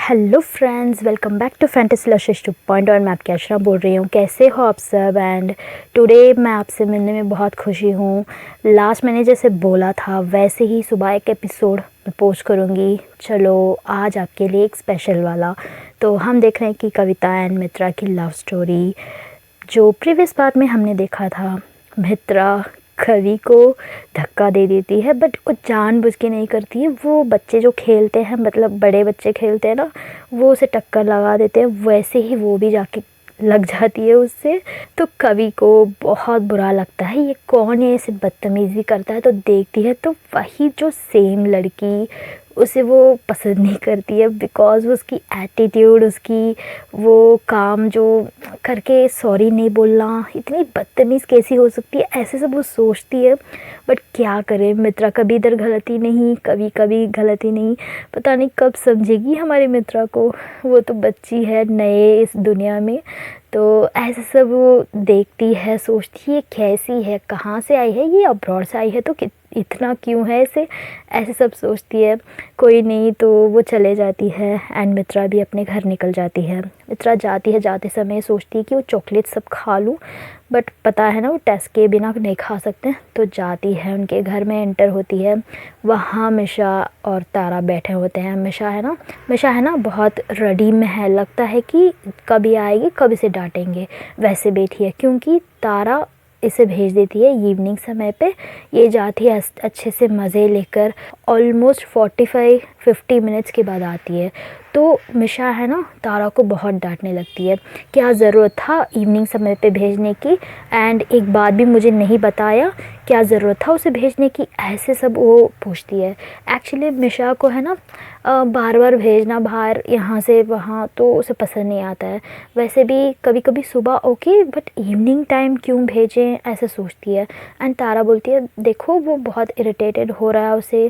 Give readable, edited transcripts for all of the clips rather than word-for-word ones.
Hello friends, welcome back to fantasy luscious 2.0 और मैं आपकी अशरा बोल रही हूँ। कैसे हो आप सब? एंड टुडे मैं आपसे मिलने में बहुत खुशी हूँ। लास्ट मैंने जैसे बोला था वैसे ही सुबह एक एपिसोड मैं पोस्ट करूँगी। चलो आज आपके लिए एक स्पेशल वाला। तो हम देख रहे हैं कि कविता एंड मित्रा की लव स्टोरी। जो प्रीवियस पार्ट में हमने देखा था, मित्रा कवि को धक्का दे देती है, बट वो जानबूझ के नहीं करती है। वो बच्चे जो खेलते हैं, मतलब बड़े बच्चे खेलते हैं ना, वो उसे टक्कर लगा देते हैं, वैसे ही वो भी जाके लग जाती है उससे। तो कवि को बहुत बुरा लगता है, ये कौन है, ऐसे बदतमीज़ी करता है। तो देखती है तो वही जो सेम लड़की उसे वो पसंद नहीं करती है, बिकॉज़ उसकी एटीट्यूड, उसकी वो काम जो करके सॉरी नहीं बोलना, इतनी बदतमीज़ कैसी हो सकती है, ऐसे सब वो सोचती है। बट क्या करे, मित्रा कभी इधर गलती नहीं, कभी कभी गलती नहीं। पता नहीं कब समझेगी हमारी मित्रा को, वो तो बच्ची है नए इस दुनिया में। तो ऐसे सब वो देखती है, सोचती है कैसी है, कहाँ से आई है, ये अब्रॉड से आई है तो इतना क्यों है ऐसे, ऐसे सब सोचती है। कोई नहीं, तो वो चले जाती है एंड मित्रा भी अपने घर निकल जाती है। मित्रा जाती है, जाते समय सोचती है कि वो चॉकलेट सब खा लूँ, बट पता है ना वो टेस्ट के बिना नहीं खा सकते। तो जाती है, उनके घर में एंटर होती है। वहाँ मिशा और तारा बैठे होते हैं। मिशा है ना बहुत रेडी में है, लगता है कि कभी आएगी कब इसे डांटेंगे, वैसे बैठी है। क्योंकि तारा इसे भेज देती है इवनिंग समय पे, ये जाती है अच्छे से मज़े लेकर। ऑलमोस्ट 45-50 मिनट्स के बाद आती है। तो मिशा है ना तारा को बहुत डांटने लगती है, क्या ज़रूरत था इवनिंग समय पे भेजने की, एंड एक बात भी मुझे नहीं बताया, क्या ज़रूरत था उसे भेजने की, ऐसे सब वो पूछती है। एक्चुअली मिशा को है ना बार बार भेजना बाहर यहाँ से वहाँ तो उसे पसंद नहीं आता है। वैसे भी कभी कभी सुबह ओके, बट इवनिंग टाइम क्यों भेजें, ऐसे सोचती है। एंड तारा बोलती है देखो वो बहुत इरिटेटेड हो रहा है, उसे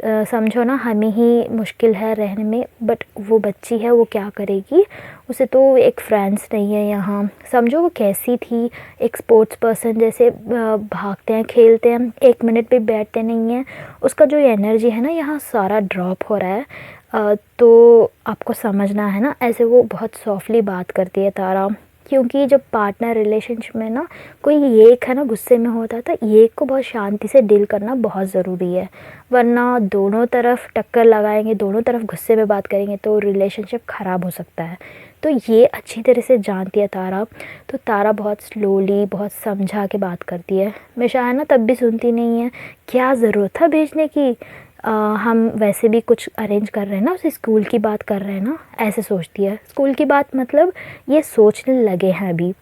समझो ना, हमें ही मुश्किल है रहने में, बट वो बच्ची है, वो क्या करेगी, उसे तो एक फ्रेंड्स नहीं है यहाँ। समझो वो कैसी थी, एक स्पोर्ट्स पर्सन जैसे भागते हैं खेलते हैं, एक मिनट भी बैठते नहीं हैं। उसका जो एनर्जी है ना यहाँ सारा ड्रॉप हो रहा है। तो आपको समझना है ना, ऐसे वो बहुत सॉफ्टली बात करती है तारा। क्योंकि जब पार्टनर रिलेशनशिप में ना कोई एक है ना गुस्से में होता था, एक को बहुत शांति से डील करना बहुत ज़रूरी है। वरना दोनों तरफ टक्कर लगाएंगे, दोनों तरफ गुस्से में बात करेंगे तो रिलेशनशिप ख़राब हो सकता है। तो ये अच्छी तरह से जानती है तारा। तो तारा बहुत स्लोली, बहुत समझा के बात करती है। मिशा है ना तब भी सुनती नहीं है, क्या ज़रूरत था भेजने की, हम वैसे भी कुछ अरेंज कर रहे हैं ना, उसे स्कूल की बात कर रहे हैं ना, ऐसे सोचती है। स्कूल की बात मतलब ये सोचने लगे हैं अभी,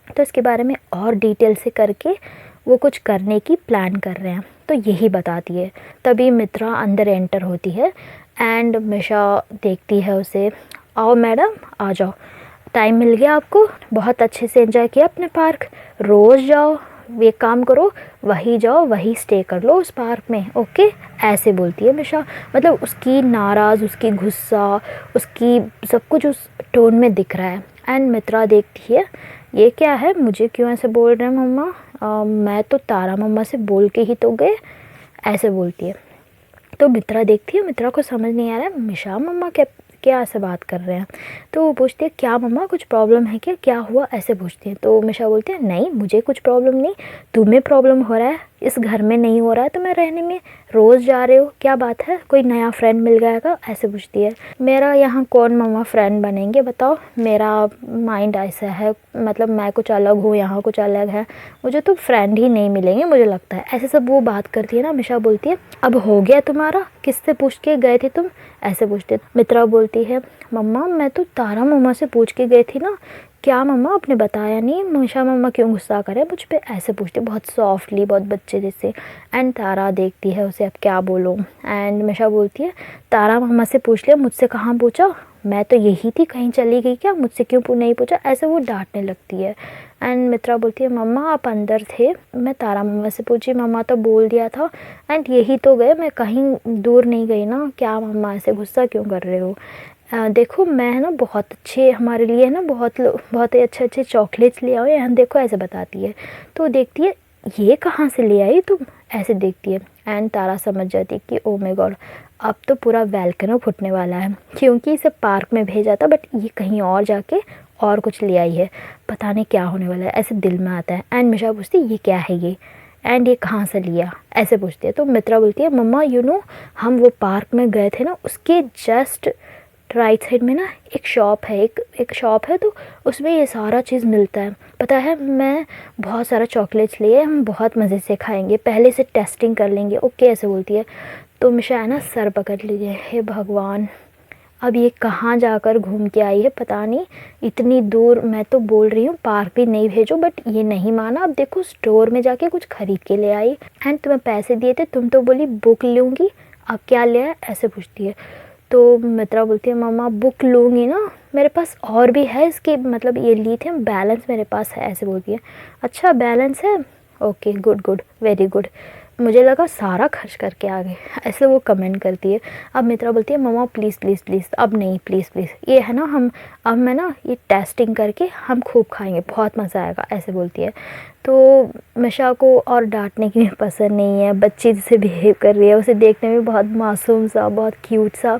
तो इसके बारे में और डिटेल से करके वो कुछ करने की प्लान कर रहे हैं, तो यही बताती है। तभी मित्रा अंदर एंटर होती है एंड मिशा देखती है उसे, आओ मैडम आ जाओ, टाइम मिल गया आपको, बहुत अच्छे से एंजॉय किया अपने पार्क, रोज़ जाओ, ये काम करो, वही जाओ वही स्टे कर लो उस पार्क में, ओके, ऐसे बोलती है मिशा। मतलब उसकी नाराज़, उसकी गुस्सा, उसकी सब कुछ उस टोन में दिख रहा है। एंड मित्रा देखती है ये क्या है, मुझे क्यों ऐसे बोल रहे हैं मम्मा, मैं तो तारा मम्मा से बोल के ही तो गए, ऐसे बोलती है। तो मित्रा देखती है, मित्रा को समझ नहीं आ रहा है मिशा मम्मा क्या क्या ऐसे बात कर रहे हैं। तो वो पूछती है क्या मम्मा कुछ प्रॉब्लम है क्या, क्या हुआ, ऐसे पूछती है। तो मिशा बोलती है नहीं मुझे कुछ प्रॉब्लम नहीं, तुम्हें प्रॉब्लम हो रहा है, इस घर में नहीं हो रहा है तुम्हें रहने में, रोज़ जा रहे हो, क्या बात है, कोई नया फ्रेंड मिल गया, ऐसे पूछती है। मेरा यहाँ कौन मम्मा फ्रेंड बनेंगे बताओ, मेरा माइंड ऐसा है, मतलब मैं कुछ अलग हूँ, यहाँ कुछ अलग है, मुझे तो फ्रेंड ही नहीं मिलेंगे मुझे लगता है, ऐसे सब वो बात करती है ना। मिशा बोलती है अब हो गया तुम्हारा, किससे पूछ के गए थे तुम, ऐसे पूछते। मित्रा बोलती है मम्मा मैं तो तारा मम्मा से पूछ के गई थी ना, क्या मम्मा आपने बताया नहीं, मिशा मम्मा क्यों गुस्सा करे मुझ पे, ऐसे पूछते बहुत सॉफ्टली, बहुत बच्चे जैसे। एंड तारा देखती है उसे अब क्या बोलूँ। एंड मिशा बोलती है तारा मम्मा से पूछ लिया, मुझसे कहाँ पूछा, मैं तो यही थी, कहीं चली गई क्या, मुझसे क्यों नहीं पूछा, ऐसे वो डांटने लगती है। एंड मित्रा बोलती है मम्मा आप अंदर थे, मैं तारा मम्मा से पूछी, मम्मा तो बोल दिया था, एंड यही तो गए, मैं कहीं दूर नहीं गई ना, क्या मम्मा ऐसे गुस्सा क्यों कर रहे हो। देखो मैं है ना बहुत अच्छे, हमारे लिए है ना बहुत बहुत ही अच्छे अच्छे चॉकलेट्स ले आओ यहाँ देखो, ऐसे बताती है। तो देखती है ये कहाँ से ले आई तुम, ऐसे देखती है। एंड तारा समझ जाती है कि ओ माय गॉड, अब तो पूरा वैल्कनो फूटने वाला है, क्योंकि इसे पार्क में भेजा था बट ये कहीं और जाके और कुछ ले आई है, पता नहीं क्या होने वाला है, ऐसे दिल में आता है। एंड मिशा पूछती है ये क्या है ये, एंड ये कहाँ से लिया, ऐसे पूछती है। तो मित्रा बोलती है मम्मा यू नो हम वो पार्क में गए थे ना, उसके जस्ट राइट साइड में ना एक शॉप है, एक शॉप है, तो उसमें ये सारा चीज़ मिलता है। पता है मैं बहुत सारा चॉकलेट्स लिए, हम बहुत मज़े से खाएंगे, पहले से टेस्टिंग कर लेंगे, ओके ऐसे बोलती है। तो मिशा है ना सर पकड़ लीजिए, हे भगवान अब ये कहाँ जाकर घूम के आई है पता नहीं, इतनी दूर मैं तो बोल रही हूँ पार्क भी नहीं भेजो, बट ये नहीं माना। अब देखो स्टोर में जाके कुछ खरीद के ले आई, एंड तुम्हें पैसे दिए थे, तुम तो बोली बुक लूँगी, अब क्या ले आया, ऐसे पूछती है। तो मित्रा बोलती है मम्मा बुक लूँगी ना, मेरे पास और भी है इसके, मतलब ये ली थी, बैलेंस मेरे पास है, ऐसे बोलती है। अच्छा बैलेंस है, okay good good very good, मुझे लगा सारा खर्च करके आ गए, ऐसे वो कमेंट करती है। अब मित्रा बोलती है मम्मा प्लीज़ प्लीज़ प्लीज़ अब नहीं, प्लीज़ प्लीज़ ये है ना हम अब मैं ना ये टेस्टिंग करके हम खूब खाएंगे, बहुत मज़ा आएगा, ऐसे बोलती है। तो मिशा को और डांटने की भी पसंद नहीं है, बच्ची जैसे बिहेव कर रही है, उसे देखने में बहुत मासूम सा, बहुत क्यूट सा,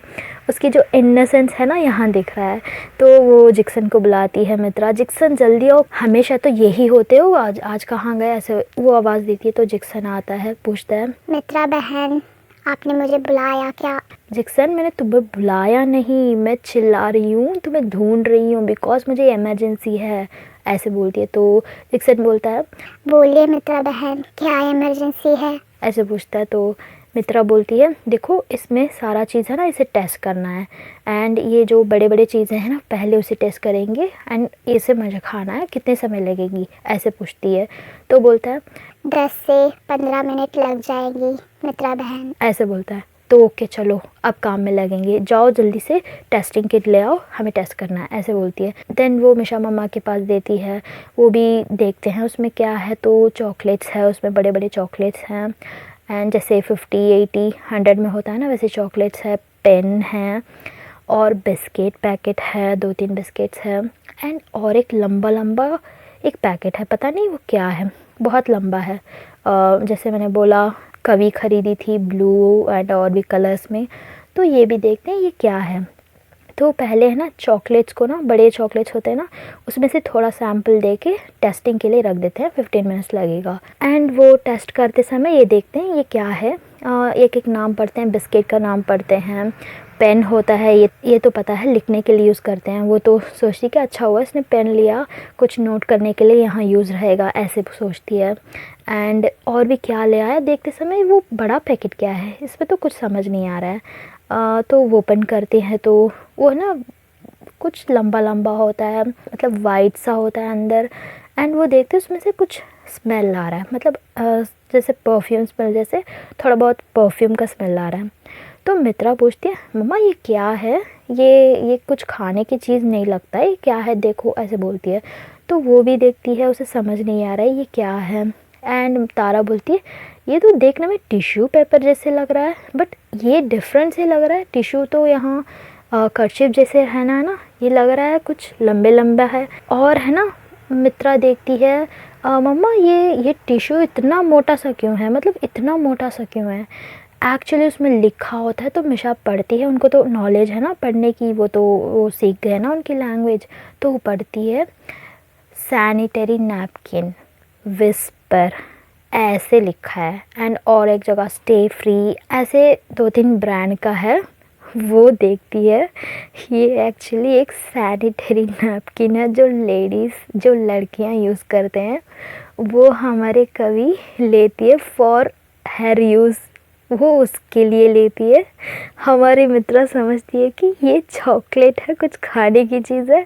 उसकी जो इनोसेंस है ना यहाँ दिख रहा है। तो वो जिक्सन को बुलाती है मित्रा, जिक्सन जल्दी आओ, हमेशा तो यही होते हो, आज आज कहाँ गए, ऐसे वो आवाज़ देती है। तो जिक्सन आता है, पूछता है मित्रा बहन आपने मुझे बुलाया क्या? जिक्सन मैंने तुम्हें बुलाया नहीं, मैं चिल्ला रही हूँ, तुम्हें ढूंढ रही हूँ बिकॉज मुझे इमरजेंसी है, ऐसे बोलती है। तो जिक्सन बोलता है बोलिए मित्रा बहन क्या इमरजेंसी है? ऐसे पूछता है। तो मित्रा बोलती है देखो इसमें सारा चीज़ है ना, इसे टेस्ट करना है, एंड ये जो बड़े बड़े चीज़ें हैं ना पहले उसे टेस्ट करेंगे, एंड इसे मुझे खाना है, कितने समय लगेगी, ऐसे पूछती है। तो बोलता है 10 से 15 मिनट लग जाएंगी मित्रा बहन, ऐसे बोलता है। तो ओके चलो अब काम में लगेंगे, जाओ जल्दी से टेस्टिंग किट ले आओ, हमें टेस्ट करना है, ऐसे बोलती है। देन वो मिशा मम्मा के पास देती है, वो भी देखते हैं उसमें क्या है। तो चॉकलेट्स है उसमें, बड़े बड़े चॉकलेट्स हैं, एंड जैसे 50 80 100 में होता है ना वैसे चॉकलेट्स है, पेन है, और बिस्किट पैकेट है, 2-3 बिस्किट्स है, एंड और एक लंबा लंबा एक पैकेट है, पता नहीं वो क्या है, बहुत लंबा है। जैसे मैंने बोला कवि ख़रीदी थी ब्लू एंड और भी कलर्स में, तो ये भी देखते हैं ये क्या है। तो पहले है ना चॉकलेट्स को ना, बड़े चॉकलेट्स होते हैं ना, उसमें से थोड़ा सैम्पल दे के टेस्टिंग के लिए रख देते हैं, 15 मिनट्स लगेगा। एंड वो टेस्ट करते समय ये देखते हैं ये क्या है, एक एक नाम पढ़ते हैं, बिस्किट का नाम पढ़ते हैं, पेन होता है, ये तो पता है लिखने के लिए यूज़ करते हैं। वो तो सोचती कि अच्छा हुआ इसने पेन लिया, कुछ नोट करने के लिए यहाँ यूज़ रहेगा, ऐसे सोचती है। एंड और भी क्या ले आया देखते समय, वो बड़ा पैकेट क्या है इसमें तो कुछ समझ नहीं आ रहा है। तो वो ओपन करते हैं तो वो ना कुछ लंबा लंबा होता है, मतलब वाइट सा होता है अंदर, एंड वो देखते उसमें से कुछ स्मेल आ रहा है, मतलब जैसे परफ्यूम स्मेल, जैसे थोड़ा बहुत परफ्यूम का स्मेल आ रहा है। तो मित्रा पूछती है मम्मा ये क्या है, ये कुछ खाने की चीज़ नहीं लगता है, ये क्या है देखो, ऐसे बोलती है। तो वो भी देखती है, उसे समझ नहीं आ रहा है ये क्या है। एंड तारा बोलती है ये तो देखने में टिश्यू पेपर जैसे लग रहा है, बट ये डिफरेंट से लग रहा है, टिश्यू तो यहाँ कर्चिफ जैसे है ना, ये लग रहा है कुछ लंबे लंबा है, और है ना। मित्रा देखती है मम्मा ये टिश्यू इतना मोटा सा क्यों है, मतलब इतना मोटा सा क्यों है, एक्चुअली उसमें लिखा होता है। तो मिशा पढ़ती है, उनको तो नॉलेज है ना पढ़ने की, वो सीख गए ना उनकी लैंग्वेज, तो वो पढ़ती है सैनिटरी नैपकिन विस्पर, ऐसे लिखा है। एंड और एक जगह स्टे फ्री, ऐसे 2-3 ब्रांड का है। वो देखती है ये एक्चुअली एक सैनिटरी नैपकिन है जो लेडीज़, जो लड़कियां यूज़ करते हैं, वो हमारे कवि लेती है फॉर हेयर यूज़, वो उसके लिए लेती है। हमारी मित्रा समझती है कि ये चॉकलेट है, कुछ खाने की चीज़ है,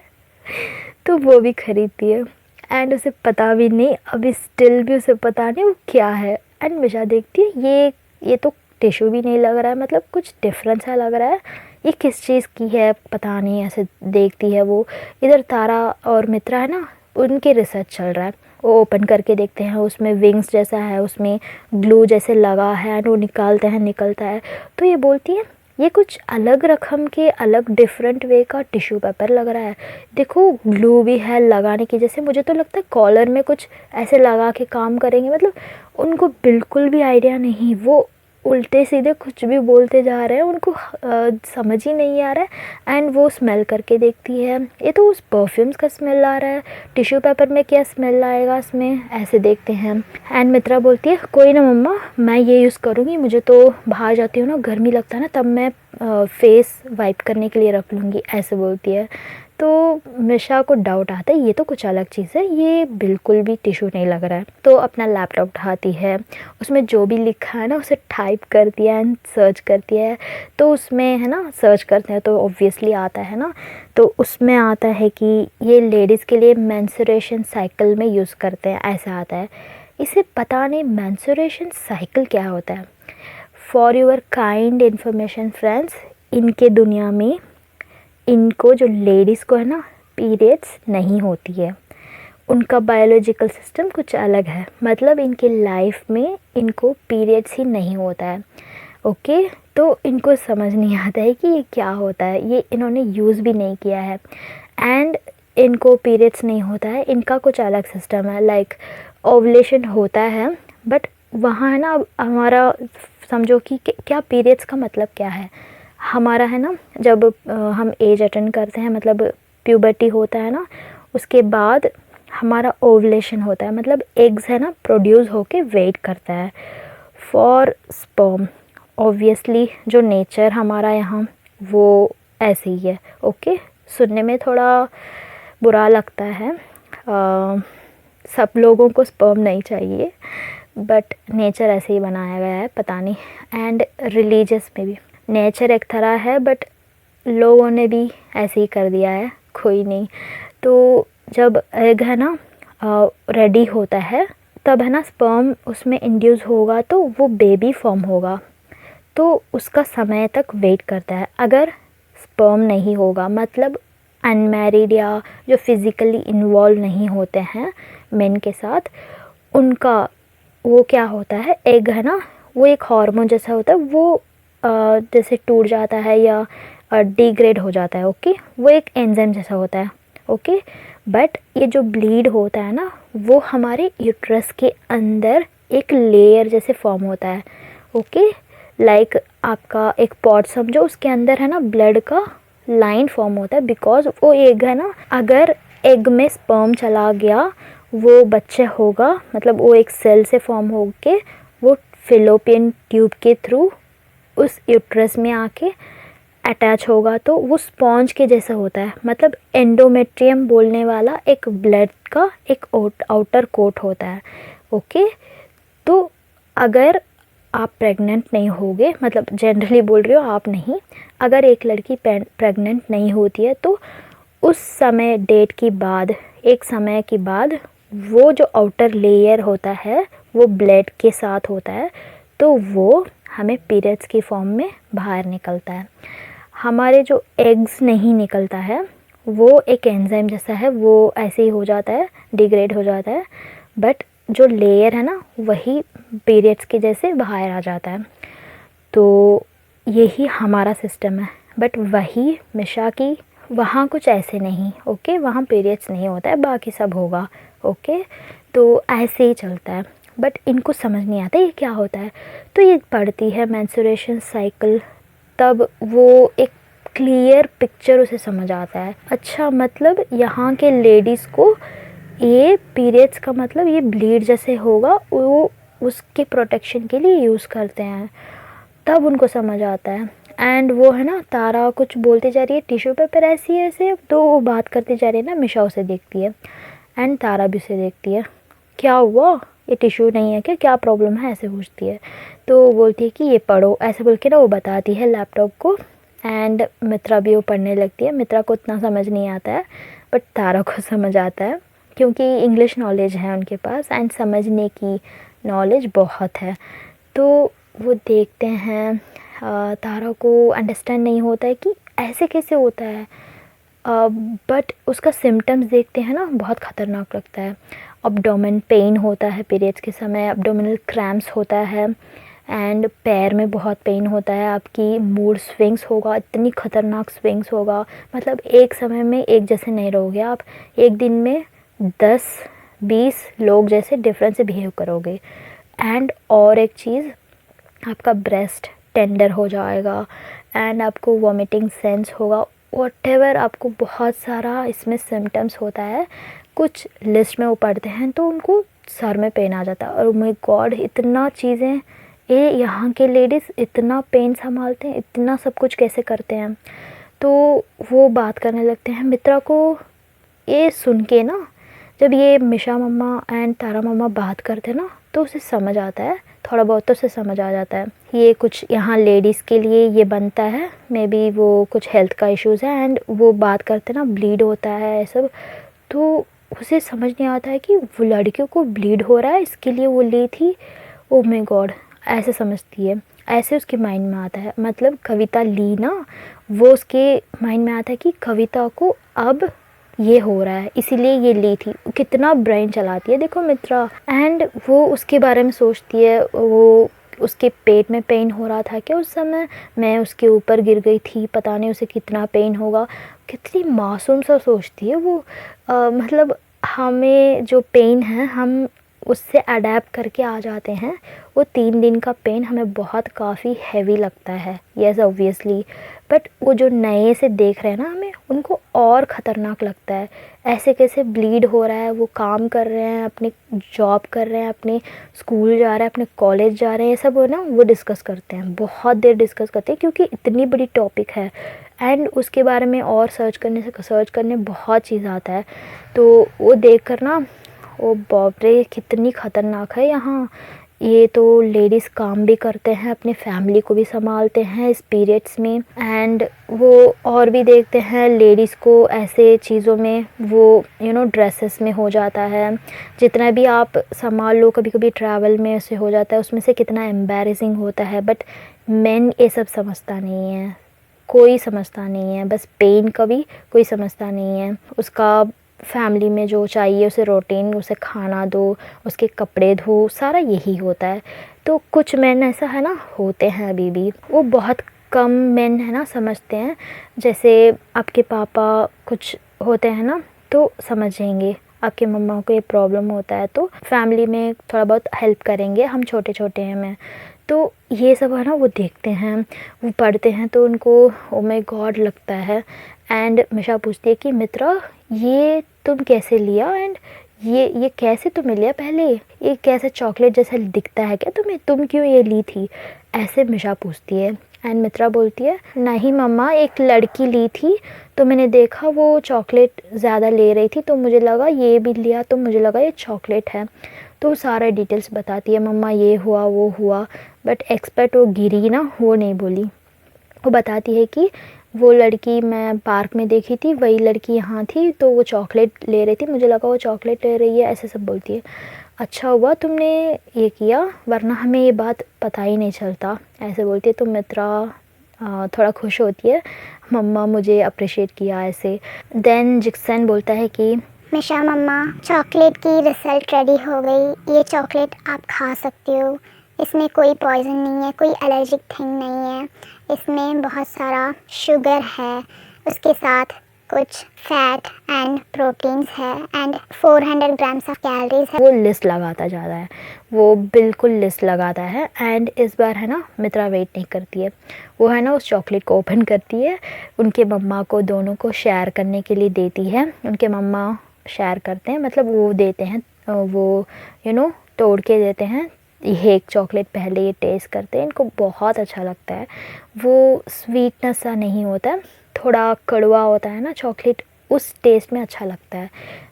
तो वो भी खरीदती है। एंड उसे पता भी नहीं, अभी स्टिल भी उसे पता नहीं वो क्या है। एंड मिशा देखती है ये तो टिश्यू भी नहीं लग रहा है, मतलब कुछ डिफरेंस सा लग रहा है, ये किस चीज़ की है पता नहीं, ऐसे देखती है वो। इधर तारा और मित्रा है ना, उनके रिसर्च चल रहा है, वो ओपन करके देखते हैं, उसमें विंग्स जैसा है, उसमें ग्लू जैसे लगा है, एंड वो निकालते हैं, निकलता है। तो ये बोलती है ये कुछ अलग रकम के अलग डिफरेंट वे का टिश्यू पेपर लग रहा है। देखो ग्लू भी है लगाने की, जैसे मुझे तो लगता है कॉलर में कुछ ऐसे लगा के काम करेंगे। मतलब उनको बिल्कुल भी आइडिया नहीं, वो उल्टे सीधे कुछ भी बोलते जा रहे हैं, उनको समझ ही नहीं आ रहा है। एंड वो स्मेल करके देखती है, ये तो उस परफ्यूम्स का स्मेल आ रहा है, टिश्यू पेपर में क्या स्मेल आएगा इसमें, ऐसे देखते हैं। एंड मित्रा बोलती है कोई ना मम्मा, मैं ये यूज़ करूँगी, मुझे तो बाहर जाती हूँ ना गर्मी लगता है ना, तब मैं फेस वाइप करने के लिए रख लूँगी, ऐसे बोलती है। तो मिशा को डाउट आता है ये तो कुछ अलग चीज़ है, ये बिल्कुल भी टिश्यू नहीं लग रहा है। तो अपना लैपटॉप उठाती है, उसमें जो भी लिखा है ना उसे टाइप करती है एंड सर्च करती है। तो उसमें है ना, सर्च करते हैं तो ऑब्वियसली आता है ना, तो उसमें आता है कि ये लेडीज़ के लिए मेंस्ट्रुएशन साइकिल में यूज़ करते हैं, ऐसा आता है। इसे पता नहीं मेंस्ट्रुएशन साइकिल क्या होता है। For your kind information friends, इनके दुनिया में इनको जो लेडीज़ को है ना पीरियड्स नहीं होती है, उनका बायोलॉजिकल सिस्टम कुछ अलग है। मतलब इनके लाइफ में इनको पीरियड्स ही नहीं होता है। ओके, तो इनको समझ नहीं आता है कि ये क्या होता है, ये इन्होंने यूज़ भी नहीं किया है। एंड इनको पीरियड्स नहीं होता है, इनका कुछ अलग सिस्टम है। लाइक ओवुलेशन होता है, बट वहाँ है ना, अब हमारा समझो कि क्या पीरियड्स का मतलब क्या है। हमारा है ना, जब हम एज अटेंड करते हैं, मतलब प्यूबर्टी होता है ना, उसके बाद हमारा ओवुलेशन होता है। मतलब एग्स है ना प्रोड्यूस होके वेट करता है फॉर स्पर्म। ऑब्वियसली जो नेचर हमारा यहाँ वो ऐसे ही है। ओके, सुनने में थोड़ा बुरा लगता है, सब लोगों को स्पर्म नहीं चाहिए, बट नेचर ऐसे ही बनाया गया है, पता नहीं। एंड रिलीजियस में भी नेचर एक तरह है, बट लोगों ने भी ऐसे ही कर दिया है, कोई नहीं। तो जब एग है ना रेडी होता है, तब है ना स्पर्म उसमें इंड्यूस होगा, तो वो बेबी फॉर्म होगा, तो उसका समय तक वेट करता है। अगर स्पर्म नहीं होगा, मतलब अनमैरिड या जो फिज़िकली इन्वॉल्व नहीं होते हैं मेन के साथ, उनका वो क्या होता है, एग है ना, वो एक हार्मोन जैसा होता है, वो जैसे टूट जाता है या डिग्रेड हो जाता है। ओके, वो एक एंजाइम जैसा होता है। ओके, बट ये जो ब्लीड होता है ना, वो हमारे यूट्रस के अंदर एक लेयर जैसे फॉर्म होता है। ओके, लाइक आपका एक पॉट समझो, उसके अंदर है ना ब्लड का लाइन फॉर्म होता है, बिकॉज वो एग है ना, अगर एग में स्पर्म चला गया, वो बच्चा होगा, मतलब वो एक सेल से फॉर्म होके वो फिलोपियन ट्यूब के थ्रू उस यूट्रस में आके अटैच होगा, तो वो स्पॉन्ज के जैसा होता है। मतलब एंडोमेट्रियम बोलने वाला एक ब्लड का एक आउटर कोट होता है। ओके, तो अगर आप प्रेग्नेंट नहीं होगे, मतलब जनरली बोल रही हो, आप नहीं, अगर एक लड़की प्रेग्नेंट नहीं होती है, तो उस समय डेट के बाद, एक समय के बाद, वो जो आउटर लेयर होता है वो ब्लड के साथ होता है, तो वो हमें पीरियड्स की फॉर्म में बाहर निकलता है। हमारे जो एग्स नहीं निकलता है, वो एक एंजाइम जैसा है, वो ऐसे ही हो जाता है, डिग्रेड हो जाता है, बट जो लेयर है ना, वही पीरियड्स के जैसे बाहर आ जाता है। तो यही हमारा सिस्टम है, बट वही मिशा की वहाँ कुछ ऐसे नहीं। ओके, वहाँ पीरियड्स नहीं होता है, बाकी सब होगा। ओके, तो ऐसे ही चलता है, बट इनको समझ नहीं आता ये क्या होता है। तो ये पढ़ती है मेंस्ट्रुएशन साइकिल, तब वो एक क्लियर पिक्चर उसे समझ आता है। अच्छा, मतलब यहाँ के लेडीज़ को ये पीरियड्स का मतलब ये ब्लीड जैसे होगा, वो उसके प्रोटेक्शन के लिए यूज़ करते हैं, तब उनको समझ आता है। एंड वो है ना, तारा कुछ बोलती जा रही है, टिश्यू पेपर ऐसी है ऐसे, तो वो बात करती जा रही है ना, मिशा उसे देखती है एंड तारा भी उसे देखती है। क्या हुआ, ये टिश्यू नहीं है क्या, क्या प्रॉब्लम है, ऐसे पूछती है। तो वो बोलती है कि ये पढ़ो, ऐसे बोल के ना वो बताती है लैपटॉप को, एंड मित्रा भी वो पढ़ने लगती है। मित्रा को उतना समझ नहीं आता है, बट तारा को समझ आता है, क्योंकि इंग्लिश नॉलेज है उनके पास एंड समझने की नॉलेज बहुत है। तो वो देखते हैं, तारा को अंडरस्टैंड नहीं होता है कि ऐसे कैसे होता है, बट उसका सिम्टम्स देखते हैं ना, बहुत ख़तरनाक लगता है। अब्डोमेन पेन होता है पीरियड्स के समय, अब्डोमिनल क्रैम्प्स होता है, एंड पैर में बहुत पेन होता है, आपकी मूड स्विंग्स होगा, इतनी ख़तरनाक स्विंग्स होगा, मतलब एक समय में एक जैसे नहीं रहोगे आप, एक दिन में 10-20 लोग जैसे डिफरेंट से बिहेव करोगे। एंड और एक चीज़, आपका ब्रेस्ट टेंडर हो जाएगा एंड आपको वॉमिटिंग सेंस होगा, व्हाटएवर आपको बहुत सारा इसमें सिम्टम्स होता है। कुछ लिस्ट में वो पढ़ते हैं तो उनको सर में पेन आ जाता है, और माय गॉड इतना चीज़ें, ये यहाँ के लेडीज़ इतना पेन संभालते हैं, इतना सब कुछ कैसे करते हैं। तो वो बात करने लगते हैं। मित्रा को ये सुन के ना, जब ये मिशा मम्मा एंड तारा मम्मा बात करते हैं ना, तो उसे समझ आता है, थोड़ा बहुत तो उसे समझ आ जाता है। ये कुछ यहाँ लेडीज़ के लिए ये बनता है, मे बी वो कुछ हेल्थ का इश्यूज़ है, एंड वो बात करते ना ब्लीड होता है ये सब, तो उसे समझ नहीं आता है कि वो लड़कियों को ब्लीड हो रहा है, इसके लिए वो ली थी। ओ माय गॉड, ऐसे समझती है, ऐसे उसके माइंड में आता है। मतलब कविता ली ना, वो उसके माइंड में आता है कि कविता को अब ये हो रहा है, इसीलिए ये ली थी। कितना ब्रेन चलाती है देखो मित्रा। एंड वो उसके बारे में सोचती है, वो उसके पेट में पेन हो रहा था क्या उस समय, मैं उसके ऊपर गिर गई थी, पता नहीं उसे कितना पेन होगा। कितनी मासूम सा सोचती है वो। मतलब हमें जो पेन है, हम उससे अडेप्ट करके आ जाते हैं। वो 3 दिन का पेन हमें बहुत काफ़ी हैवी लगता है, यस ऑब्वियसली, बट वो जो नए से देख रहे हैं ना हमें, उनको और ख़तरनाक लगता है। ऐसे कैसे ब्लीड हो रहा है, वो काम कर रहे हैं, अपने जॉब कर रहे हैं, अपने स्कूल जा रहे हैं, अपने कॉलेज जा रहे हैं, ये सब वो ना वो डिस्कस करते हैं, बहुत देर डिस्कस करते हैं, क्योंकि इतनी बड़ी टॉपिक है। एंड उसके बारे में और सर्च करने बहुत चीज़ आता है। तो वो देख कर ना, ओ बाप रे कितनी ख़तरनाक है यहाँ। ये तो लेडीज़ काम भी करते हैं, अपने फैमिली को भी संभालते हैं इस पीरियड्स में। एंड वो और भी देखते हैं लेडीज़ को ऐसे चीज़ों में, वो ड्रेसेस में हो जाता है, जितना भी आप संभाल लो, कभी कभी ट्रैवल में ऐसे हो जाता है, उसमें से कितना एम्बैरेसिंग होता है। बट मेन ये सब समझता नहीं है, कोई समझता नहीं है, बस पेन का भी कोई समझता नहीं है। उसका फैमिली में जो चाहिए उसे रूटीन, उसे खाना दो, उसके कपड़े धो, सारा यही होता है। तो कुछ मेन ऐसा है ना, होते हैं अभी भी, वो बहुत कम मेन है ना समझते हैं। जैसे आपके पापा कुछ होते हैं ना, तो समझेंगे, आपके मम्मा को ये प्रॉब्लम होता है तो फैमिली में थोड़ा बहुत हेल्प करेंगे, हम छोटे छोटे हैं मैं। तो ये सब है ना, वो देखते हैं, वो पढ़ते हैं, तो उनको ओ माय गॉड लगता है। एंड मिशा पूछती है कि मित्रा ये तुम कैसे लिया, एंड ये कैसे तुम्हें लिया, पहले ये कैसे चॉकलेट जैसा दिखता है क्या तुम्हें, तुम क्यों ये ली थी, ऐसे मिशा पूछती है। एंड मित्रा बोलती है नहीं मम्मा, एक लड़की ली थी, तो मैंने देखा वो चॉकलेट ज़्यादा ले रही थी, तो मुझे लगा ये भी लिया, तो मुझे लगा ये चॉकलेट है। तो सारे डिटेल्स बताती है, मम्मा ये हुआ वो हुआ, बट एक्सपर्ट वो गिरी ना, वो नहीं बोली। वो बताती है कि वो लड़की मैं पार्क में देखी थी, वही लड़की यहाँ थी, तो वो चॉकलेट ले रही थी, मुझे लगा वो चॉकलेट ले रही है, ऐसे सब बोलती है। अच्छा हुआ तुमने ये किया, वरना हमें ये बात पता ही नहीं चलता, ऐसे बोलती है। तो मित्रा थोड़ा खुश होती है, मम्मा मुझे अप्रिशिएट किया ऐसे। देन जिक्सन बोलता है कि मिशा मम्मा, चॉकलेट की रिजल्ट रेडी हो गई, ये चॉकलेट आप खा सकती हो, इसमें कोई पॉइजन नहीं है, कोई एलर्जिक थिंग नहीं है, इसमें बहुत सारा शुगर है, उसके साथ कुछ फैट एंड प्रोटीन्स है, एंड 400 ग्राम्स ऑफ कैलोरीज है। वो लिस्ट लगाता जा रहा है, वो बिल्कुल लिस्ट लगाता है। एंड इस बार है ना, मित्रा वेट नहीं करती है, वो है ना उस चॉकलेट को ओपन करती है, उनके मम्मा को दोनों को शेयर करने के लिए देती है। उनके मम्मा शेयर करते हैं, मतलब वो देते हैं, वो तोड़ के देते हैं, ये एक चॉकलेट पहले ये टेस्ट करते हैं, इनको बहुत अच्छा लगता है। वो स्वीटनेस सा नहीं होता, थोड़ा कड़वा होता है ना चॉकलेट, उस टेस्ट में अच्छा लगता है।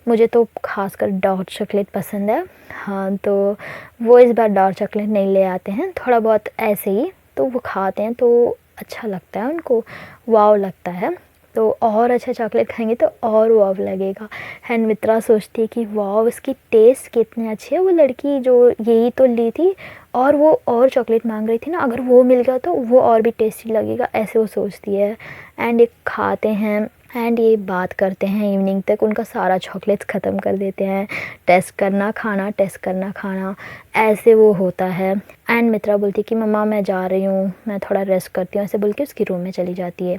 मुझे तो खासकर डार्क चॉकलेट पसंद है। हाँ, तो वो इस बार डार्क चॉकलेट नहीं ले आते हैं, थोड़ा बहुत ऐसे ही, तो वो खाते हैं तो अच्छा लगता है उनको, वाव लगता है। तो और अच्छा चॉकलेट खाएंगे तो और वाव लगेगा। एंड मित्रा सोचती है कि वाव इसकी टेस्ट कितनी अच्छी है, वो लड़की जो यही तो ली थी और वो और चॉकलेट मांग रही थी ना, अगर वो मिल गया तो वो और भी टेस्टी लगेगा, ऐसे वो सोचती है। एंड एक खाते हैं, एंड ये बात करते हैं इवनिंग तक, उनका सारा चॉकलेट्स ख़त्म कर देते हैं। टेस्ट करना खाना, टेस्ट करना खाना, ऐसे वो होता है। एंड मित्रा बोलती है कि मम्मा मैं जा रही हूँ, मैं थोड़ा रेस्ट करती हूँ, ऐसे बोल के उसकी रूम में चली जाती है।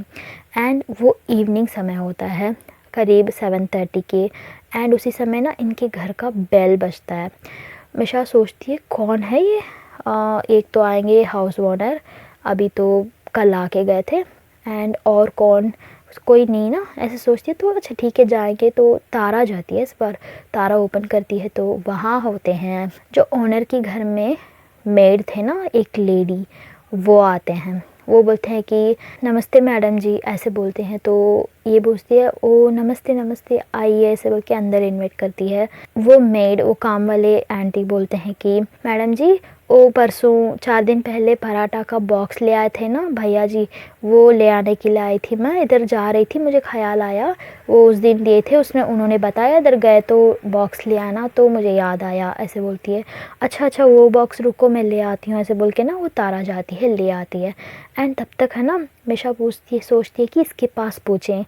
एंड वो इवनिंग समय होता है करीब 7:30 के। एंड उसी समय ना इनके घर का बेल बजता है। मिशा सोचती है कौन है ये, एक तो आएंगे हाउस ओनर, अभी तो कल आके गए थे, एंड और कौन, कोई नहीं ना, ऐसे सोचती है। तो अच्छा ठीक है जाएंगे। तो तारा जाती है इस बार, तारा ओपन करती है तो वहाँ होते हैं जो ओनर के घर में मेड थे ना, एक लेडी, वो आते हैं। वो बोलते हैं कि नमस्ते मैडम जी, ऐसे बोलते हैं। तो ये पूछती है ओ नमस्ते नमस्ते आइए, ऐसे बोल के अंदर इनवाइट करती है। वो मेड, वो काम वाले आंटी बोलते हैं कि मैडम जी ओ परसों 4 दिन पहले पराठा का बॉक्स ले आए थे ना भैया जी, वो ले आने के लिए आई थी। मैं इधर जा रही थी, मुझे ख्याल आया वो उस दिन दिए थे, उसमें उन्होंने बताया इधर गए तो बॉक्स ले आना, तो मुझे याद आया, ऐसे बोलती है। अच्छा अच्छा वो बॉक्स रुको मैं ले आती हूँ, ऐसे बोल के ना वो तारा जाती है, ले आती है। एंड तब तक है ना मिशा पूछती है, सोचती है कि इसके पास पूछें,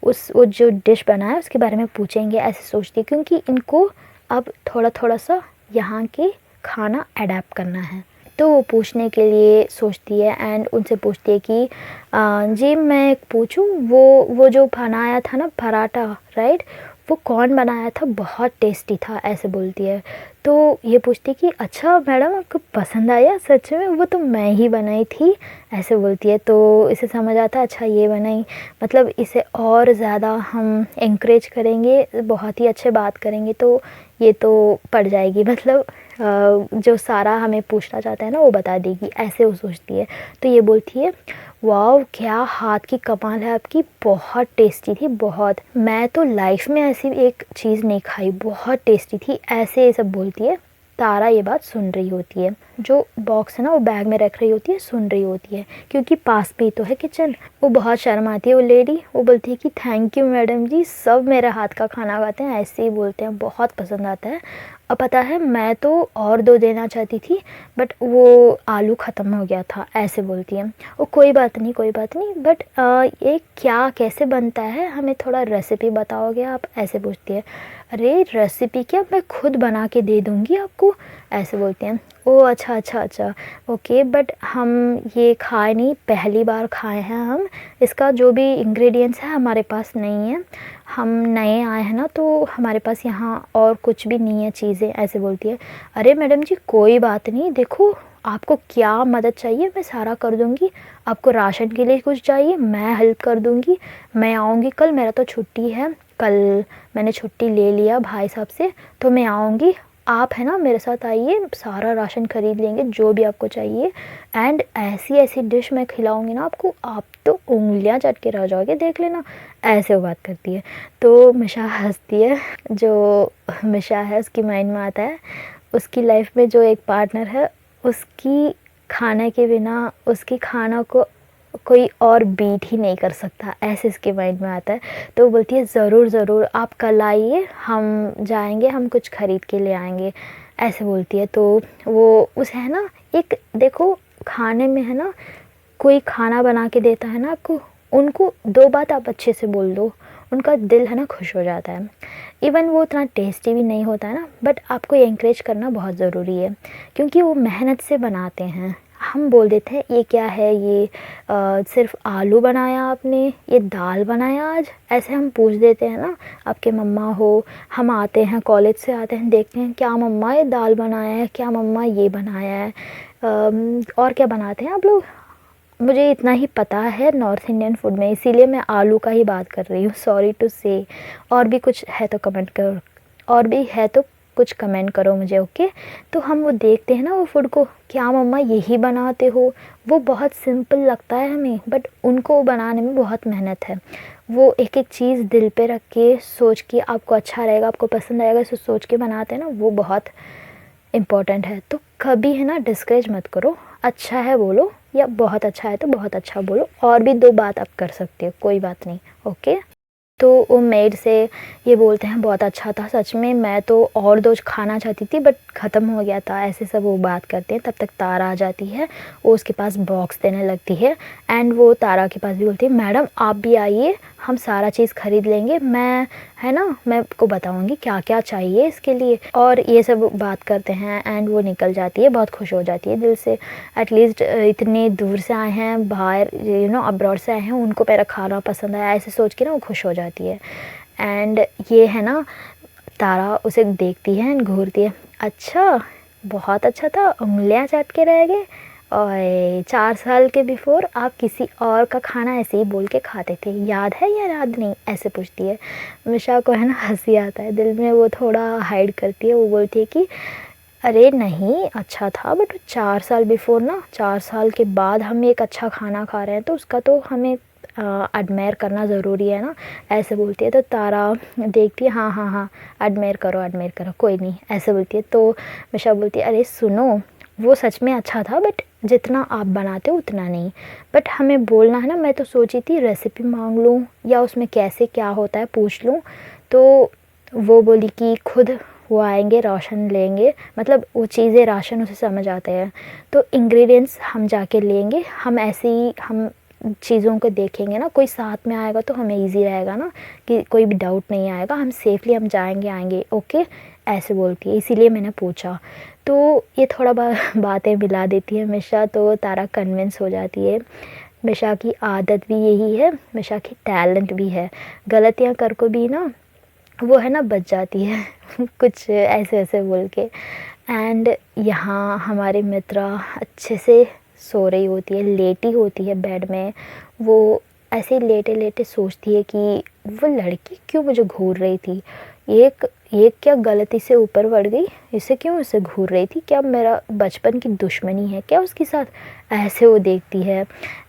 वो जो डिश बनाया उसके बारे में पूछेंगे, ऐसे सोचती है, क्योंकि इनको अब थोड़ा थोड़ा सा यहाँ के खाना अडेप्ट करना है। तो वो पूछने के लिए सोचती है एंड उनसे पूछती है कि जी मैं पूछूं, वो जो बनाया था ना पराठा, राइट, वो कौन बनाया था, बहुत टेस्टी था, ऐसे बोलती है। तो ये पूछती है कि अच्छा मैडम आपको पसंद आया, सच में वो तो मैं ही बनाई थी, ऐसे बोलती है। तो इसे समझ आता है अच्छा ये बनाई, मतलब इसे और ज़्यादा हम encourage करेंगे, बहुत ही अच्छे बात करेंगे तो ये तो पड़ जाएगी, मतलब जो सारा हमें पूछना चाहता है ना वो बता देगी, ऐसे वो सोचती है। तो ये बोलती है वाह क्या हाथ की कमाल है आपकी, बहुत टेस्टी थी बहुत, मैं तो लाइफ में ऐसी एक चीज़ नहीं खाई, बहुत टेस्टी थी, ऐसे ये सब बोलती है। तारा ये बात सुन रही होती है, जो बॉक्स है ना वो बैग में रख रही होती है, सुन रही होती है, क्योंकि पास में ही तो है किचन। वो बहुत शर्माती है वो लेडी, वो बोलती है कि थैंक यू मैडम जी, सब मेरे हाथ का खाना खाते हैं, ऐसे ही बोलते हैं, बहुत पसंद आता है। अब पता है मैं तो और 2 देना चाहती थी बट वो आलू ख़त्म हो गया था, ऐसे बोलती है। वो कोई बात नहीं कोई बात नहीं, बट ये क्या कैसे बनता है, हमें थोड़ा रेसिपी बताओगे आप, ऐसे पूछती है। अरे रेसिपी क्या, मैं खुद बना के दे दूँगी आपको, ऐसे बोलते हैं। ओह अच्छा अच्छा अच्छा ओके, बट हम ये खाए नहीं, पहली बार खाए हैं हम, इसका जो भी इंग्रेडिएंट्स है हमारे पास नहीं है, हम नए आए हैं ना तो हमारे पास यहाँ और कुछ भी नहीं है चीज़ें, ऐसे बोलती है। अरे मैडम जी कोई बात नहीं, देखो आपको क्या मदद चाहिए मैं सारा कर दूँगी, आपको राशन के लिए कुछ चाहिए मैं हेल्प कर दूँगी, मैं आऊँगी कल, मेरा तो छुट्टी है, कल मैंने छुट्टी ले लिया भाई साहब से, तो मैं आऊँगी, आप है ना मेरे साथ आइए, सारा राशन खरीद लेंगे जो भी आपको चाहिए, एंड ऐसी ऐसी डिश मैं खिलाऊंगी ना आपको, आप तो उंगलियां चट के रह जाओगे, देख लेना, ऐसे वो बात करती है। तो मिशा हंसती है, जो मिशा है उसकी माइंड में आता है उसकी लाइफ में जो एक पार्टनर है उसकी खाने के बिना उसकी खाना को कोई और बीट ही नहीं कर सकता, ऐसे इसके माइंड में आता है। तो वो बोलती है ज़रूर ज़रूर आप कल आइए, हम जाएंगे, हम कुछ ख़रीद के ले आएंगे, ऐसे बोलती है। तो वो उसे है ना एक देखो खाने में है ना, कोई खाना बना के देता है ना आपको, उनको 2 बात आप अच्छे से बोल दो, उनका दिल है ना खुश हो जाता है। इवन वो उतना टेस्टी भी नहीं होता है ना, बट आपको एनकरेज करना बहुत ज़रूरी है, क्योंकि वो मेहनत से बनाते हैं। हम बोल देते हैं ये क्या है, ये सिर्फ आलू बनाया आपने, ये दाल बनाया आज, ऐसे हम पूछ देते हैं ना। आपके मम्मा हो, हम आते हैं कॉलेज से आते हैं, देखते हैं क्या मम्मा ये दाल बनाया है, क्या मम्मा ये बनाया है, और क्या बनाते हैं आप लोग, मुझे इतना ही पता है नॉर्थ इंडियन फूड में, इसीलिए मैं आलू का ही बात कर रही हूँ, सॉरी टू से। और भी कुछ है तो कमेंट करो, और भी है तो कुछ कमेंट करो मुझे, ओके। तो हम वो देखते हैं ना वो फूड को, क्या मम्मा यही बनाते हो, वो बहुत सिंपल लगता है हमें, बट उनको बनाने में बहुत मेहनत है। वो एक एक चीज़ दिल पे रख के सोच के आपको अच्छा रहेगा, आपको पसंद आएगा, इसे सोच के बनाते हैं ना, वो बहुत इम्पॉर्टेंट है। तो कभी है ना डिस्करेज मत करो, अच्छा है बोलो, या बहुत अच्छा है तो बहुत अच्छा बोलो, और भी 2 बात आप कर सकते हो, कोई बात नहीं, ओके। तो वो मेड से ये बोलते हैं बहुत अच्छा था सच में, मैं तो और 2 खाना चाहती थी बट ख़त्म हो गया था, ऐसे सब वो बात करते हैं। तब तक तारा आ जाती है, वो उसके पास बॉक्स देने लगती है एंड वो तारा के पास भी बोलती है मैडम आप भी आइए, हम सारा चीज़ ख़रीद लेंगे, मैं है ना मैं आपको बताऊंगी क्या क्या चाहिए इसके लिए, और ये सब बात करते हैं एंड वो निकल जाती है, बहुत खुश हो जाती है दिल से। एटलीस्ट इतने दूर से आए हैं, बाहर अब्रॉड से आए हैं, उनको मेरा खाना पसंद आया, ऐसे सोच के ना वो खुश हो जाती है। एंड ये है ना तारा उसे देखती है एंड घूरती है, अच्छा बहुत अच्छा था, उंगलियां चाट के रह गए, और 4 साल के बिफोर आप किसी और का खाना ऐसे ही बोल के खाते थे, याद है या याद नहीं, ऐसे पूछती है। मिशा को है ना हंसी आता है दिल में, वो थोड़ा हाइड करती है, वो बोलती है कि अरे नहीं अच्छा था बट 4 साल बिफोर ना, 4 साल के बाद हम एक अच्छा खाना खा रहे हैं तो उसका तो हमें एडमायर करना ज़रूरी है ना, ऐसे बोलती है। तो तारा देखती है, हाँ हाँ हाँ एडमायर करो कोई नहीं, ऐसे बोलती है। तो मिशा बोलती है अरे सुनो, वो सच में अच्छा था बट जितना आप बनाते हो उतना नहीं, बट हमें बोलना है ना, मैं तो सोची थी रेसिपी मांग लूँ या उसमें कैसे क्या होता है पूछ लूँ। तो वो बोली कि खुद वो आएंगे राशन लेंगे, मतलब वो चीज़ें राशन उसे समझ आते हैं, तो इंग्रेडिएंट्स हम जाके लेंगे, हम ऐसे ही हम चीज़ों को देखेंगे ना, कोई साथ में आएगा तो हमें इजी रहेगा ना, कि कोई भी डाउट नहीं आएगा, हम सेफली हम जाएंगे आएंगे, ओके ऐसे बोलती है, इसीलिए मैंने पूछा। तो ये थोड़ा बातें मिला देती है मिशा, तो तारा कन्विंस हो जाती है। मिशा की आदत भी यही है, मिशा की टैलेंट भी है, गलतियाँ कर को भी ना वो है ना बच जाती है कुछ ऐसे ऐसे बोल के। एंड यहाँ हमारी मित्रा अच्छे से सो रही होती है, लेटी होती है बेड में, वो ऐसे ही लेटे लेटे सोचती है कि वो लड़की क्यों मुझे घूर रही थी, एक एक क्या गलती से ऊपर बढ़ गई, इसे क्यों उसे घूर रही थी, क्या मेरा बचपन की दुश्मनी है क्या उसके साथ, ऐसे वो देखती है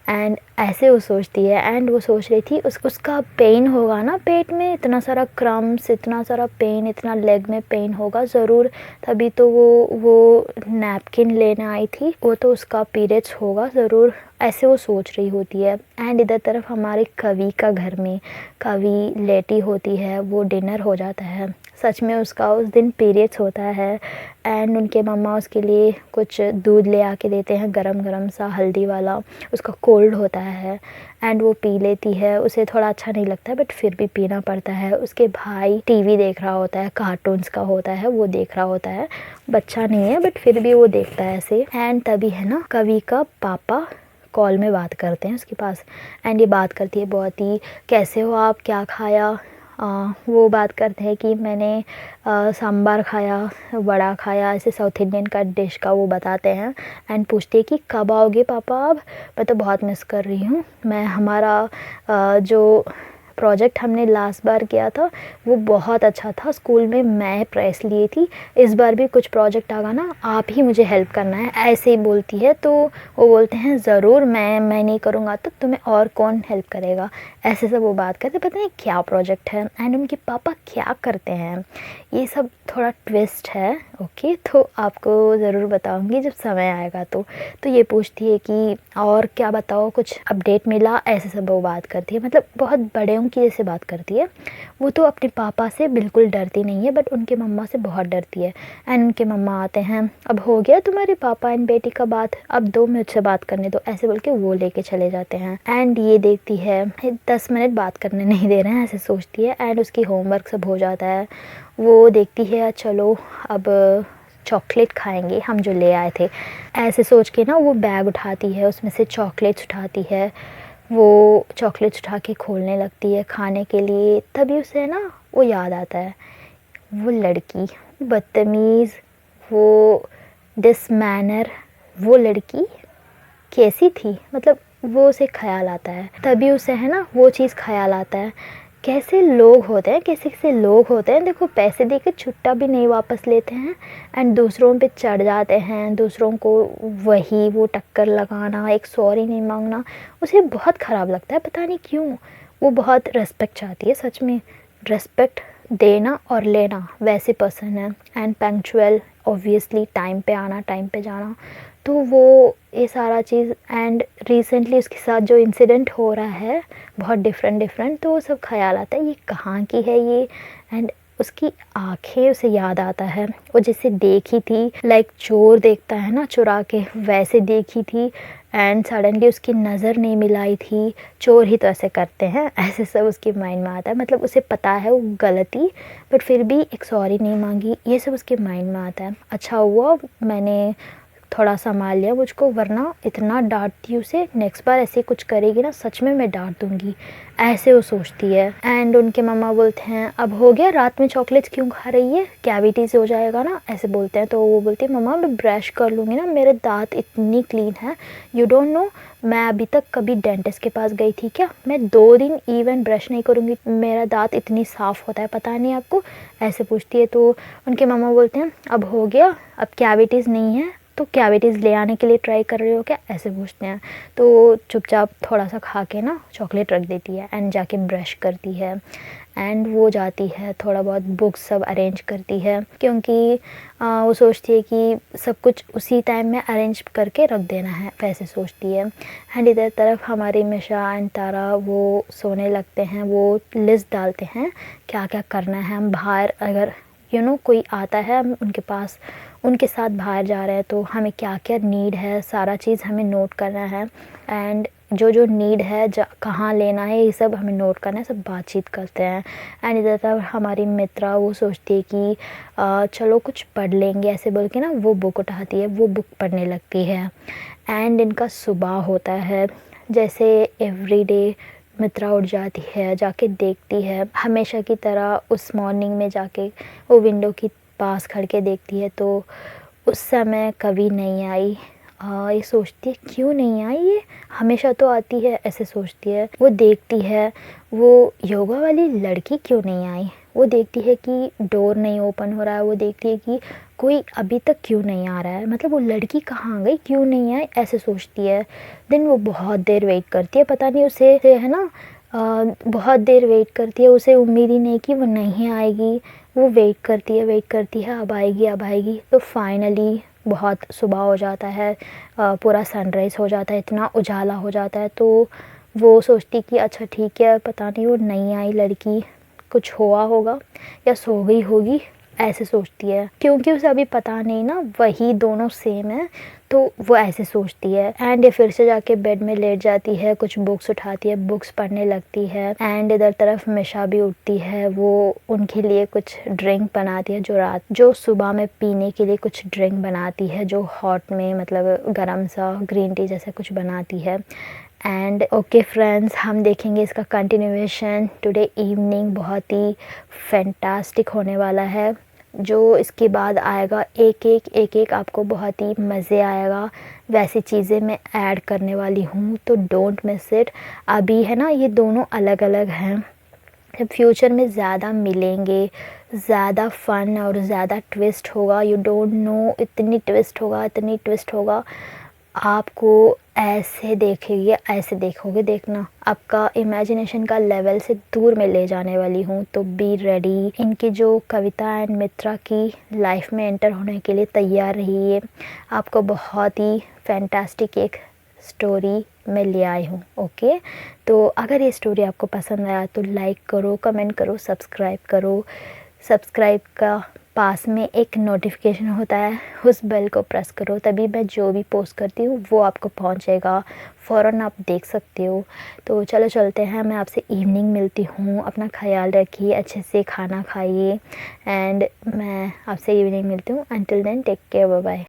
एंड ऐसे वो सोचती है। एंड वो सोच रही थी उसका पेन होगा ना पेट में, इतना सारा क्रम्स, इतना सारा पेन, इतना लेग में पेन होगा ज़रूर, तभी तो वो नैपकिन लेने आई थी, वो तो उसका पीरियड्स होगा ज़रूर, ऐसे वो सोच रही होती है। एंड इधर तरफ हमारे कवि का घर में, कवि लेटी होती है, वो डिनर हो जाता है, सच में उसका उस दिन पीरियड्स होता है एंड उनके मम्मा उसके लिए कुछ दूध ले आके देते हैं गरम गरम सा हल्दी वाला, उसका कोल्ड होता है एंड वो पी लेती है, उसे थोड़ा अच्छा नहीं लगता है बट फिर भी पीना पड़ता है। उसके भाई टीवी देख रहा होता है, कार्टून्स का होता है, वो देख रहा होता है, बच्चा नहीं है बट फिर भी वो देखता है ऐसे। एंड तभी है ना कवि का पापा कॉल में बात करते हैं उसके पास एंड ये बात करती है बहुत ही, कैसे हो आप, क्या खाया, वो बात करते हैं कि मैंने सांभर खाया, वड़ा खाया, ऐसे साउथ इंडियन का डिश का वो बताते हैं। एंड पूछते हैं कि कब आओगे पापा आप, मैं तो बहुत मिस कर रही हूँ, मैं हमारा जो प्रोजेक्ट हमने लास्ट बार किया था वो बहुत अच्छा था, स्कूल में मैं प्राइज़ ली थी, इस बार भी कुछ प्रोजेक्ट आगा ना आप ही मुझे हेल्प करना है, ऐसे ही बोलती है। तो वो बोलते हैं ज़रूर, मैं नहीं करूँगा तो तुम्हें और कौन हेल्प करेगा, ऐसे सब वो बात करते, पता नहीं क्या प्रोजेक्ट है एंड उनके पापा क्या करते हैं, ये सब थोड़ा ट्विस्ट है। ओके तो आपको ज़रूर बताऊंगी जब समय आएगा। तो ये पूछती है कि और क्या बताओ, कुछ अपडेट मिला, ऐसे सब वो बात करती है, मतलब बहुत बड़ेयों की जैसे बात करती है। वो तो अपने पापा से बिल्कुल डरती नहीं है बट उनके मम्मा से बहुत डरती है। एंड उनके मम्मा आते हैं, अब हो गया तुम्हारे पापा एंड बेटी का बात, अब 2 मिनट से बात करने दो, ऐसे बोल के वो लेके चले जाते हैं। एंड ये देखती है 10 मिनट बात करने नहीं दे रहे हैं, ऐसे सोचती है। एंड उसकी होमवर्क सब हो जाता है, वो देखती है चलो अब चॉकलेट खाएंगे हम जो ले आए थे, ऐसे सोच के ना वो बैग उठाती है, उसमें से चॉकलेट्स उठाती है, वो चॉकलेट्स उठा के खोलने लगती है खाने के लिए। तभी उसे ना वो याद आता है, वो लड़की बदतमीज़, वो डिसमैनर, वो लड़की कैसी थी, मतलब वो उसे ख्याल आता है। तभी उसे है ना वो चीज़ ख्याल आता है, कैसे लोग होते हैं, कैसे कैसे लोग होते हैं, देखो पैसे देके छुट्टा भी नहीं वापस लेते हैं एंड दूसरों पे चढ़ जाते हैं, दूसरों को वही वो टक्कर लगाना, एक सॉरी नहीं मांगना, उसे बहुत ख़राब लगता है, पता नहीं क्यों। वो बहुत रेस्पेक्ट चाहती है, सच में रेस्पेक्ट देना और लेना वैसे पर्सन है एंड पंक्चुअल ऑब्वियसली टाइम पे आना, टाइम पे जाना। तो वो ये सारा चीज़ एंड रिसेंटली उसके साथ जो इंसिडेंट हो रहा है बहुत डिफरेंट, तो वो सब ख्याल आता है ये कहाँ की है ये। एंड उसकी आँखें उसे याद आता है, वो जैसे देखी थी लाइक चोर देखता है ना चुरा के, वैसे देखी थी। एंड सडनली उसकी नज़र नहीं मिलाई थी, चोर ही तो ऐसे करते हैं, ऐसे सब उसके माइंड में आता है। मतलब उसे पता है वो गलती, बट फिर भी एक सॉरी नहीं मांगी, ये सब उसके माइंड में आता है। अच्छा हुआ मैंने थोड़ा संभाल लिया मुझको, वरना इतना डांटती उसे, नेक्स्ट बार ऐसे कुछ करेगी ना सच में मैं डांट दूंगी, ऐसे वो सोचती है। एंड उनके मम्मा बोलते हैं अब हो गया, रात में चॉकलेट्स क्यों खा रही है, कैविटीज़ हो जाएगा ना, ऐसे बोलते हैं। तो वो बोलती है मम्मा मैं ब्रश कर लूँगी ना, मेरे दांत इतनी क्लीन है, यू डोंट नो मैं अभी तक कभी डेंटिस्ट के पास गई थी क्या, मैं 2 दिन इवन ब्रश नहीं करूँगी, मेरा दांत इतनी साफ़ होता है पता नहीं आपको, ऐसे पूछती है। तो उनके मम्मा बोलते हैं अब हो गया, अब कैविटीज़ नहीं है तो कैविटीज़ ले आने के लिए ट्राई कर रहे हो क्या, ऐसे पूछते हैं। तो चुपचाप थोड़ा सा खा के ना चॉकलेट रख देती है एंड जाके ब्रश करती है। एंड वो जाती है थोड़ा बहुत बुक्स सब अरेंज करती है, क्योंकि वो सोचती है कि सब कुछ उसी टाइम में अरेंज करके रख देना है, वैसे सोचती है। एंड इधर तरफ हमारी मिशा एंड तारा वो सोने लगते हैं, वो लिस्ट डालते हैं क्या क्या करना है। हम बाहर अगर कोई आता है हम उनके पास उनके साथ बाहर जा रहे हैं तो हमें क्या क्या नीड है सारा चीज़ हमें नोट करना है। एंड जो नीड है कहाँ लेना है ये सब हमें नोट करना है, सब बातचीत करते हैं। एंड इधर तक हमारी मित्रा वो सोचती है कि चलो कुछ पढ़ लेंगे, ऐसे बोल के ना वो बुक उठाती है, वो बुक पढ़ने लगती है। एंड इनका सुबह होता है, जैसे एवरीडे मित्रा उठ जाती है, जाके देखती है हमेशा की तरह उस मॉर्निंग में जाके वो विंडो की पास खड़ के देखती है, तो उस समय कभी नहीं आई। ये सोचती है क्यों नहीं आई, ये हमेशा तो आती है, ऐसे सोचती है। वो देखती है वो योगा वाली लड़की क्यों नहीं आई, वो देखती है कि डोर नहीं ओपन हो रहा है, वो देखती है कि कोई अभी तक क्यों नहीं आ रहा है, मतलब वो लड़की कहाँ गई, क्यों नहीं आई, ऐसे सोचती है। देन वो बहुत देर वेट करती है, पता नहीं उसे है ना बहुत देर वेट करती है, उसे उम्मीद ही नहीं कि वो नहीं आएगी। वो वेट करती है अब आएगी। तो फाइनली बहुत सुबह हो जाता है, पूरा सनराइज़ हो जाता है, इतना उजाला हो जाता है। तो वो सोचती कि अच्छा ठीक है, पता नहीं वो नहीं आई लड़की, कुछ हुआ होगा या सो गई होगी, ऐसे सोचती है। क्योंकि उसे अभी पता नहीं ना, वही दोनों सेम है, तो वो ऐसे सोचती है। एंड ये फिर से जाके बेड में लेट जाती है, कुछ बुक्स उठाती है, बुक्स पढ़ने लगती है। एंड इधर तरफ मिशा भी उठती है, वो उनके लिए कुछ ड्रिंक बनाती है, जो सुबह में पीने के लिए कुछ ड्रिंक बनाती है, जो हॉट में मतलब गरम सा ग्रीन टी जैसा कुछ बनाती है। एंड ओके फ्रेंड्स, हम देखेंगे इसका कंटिन्यूएशन टुडे इवनिंग, बहुत ही फैंटास्टिक होने वाला है। जो इसके बाद आएगा एक एक आपको बहुत ही मज़े आएगा, वैसी चीज़ें मैं ऐड करने वाली हूँ, तो डोंट मिस इट। अभी है ना ये दोनों अलग अलग हैं, जब फ्यूचर में ज़्यादा मिलेंगे, ज़्यादा फ़न और ज़्यादा ट्विस्ट होगा, यू डोंट नो इतनी ट्विस्ट होगा, आपको ऐसे देखोगे देखना, आपका इमेजिनेशन का लेवल से दूर में ले जाने वाली हूँ। तो बी रेडी, इनकी जो कविता एंड मित्रा की लाइफ में एंटर होने के लिए तैयार रहिए, आपको बहुत ही फैंटास्टिक एक स्टोरी मैं ले आई हूँ। ओके, तो अगर ये स्टोरी आपको पसंद आया तो लाइक करो, कमेंट करो, सब्सक्राइब करो। सब्सक्राइब का पास में एक नोटिफिकेशन होता है, उस बेल को प्रेस करो, तभी मैं जो भी पोस्ट करती हूँ वो आपको पहुँचेगा, फ़ौरन आप देख सकते हो। तो चलो चलते हैं, मैं आपसे इवनिंग मिलती हूँ, अपना ख्याल रखिए, अच्छे से खाना खाइए, एंड मैं आपसे इवनिंग मिलती हूँ। Until then take care, bye bye.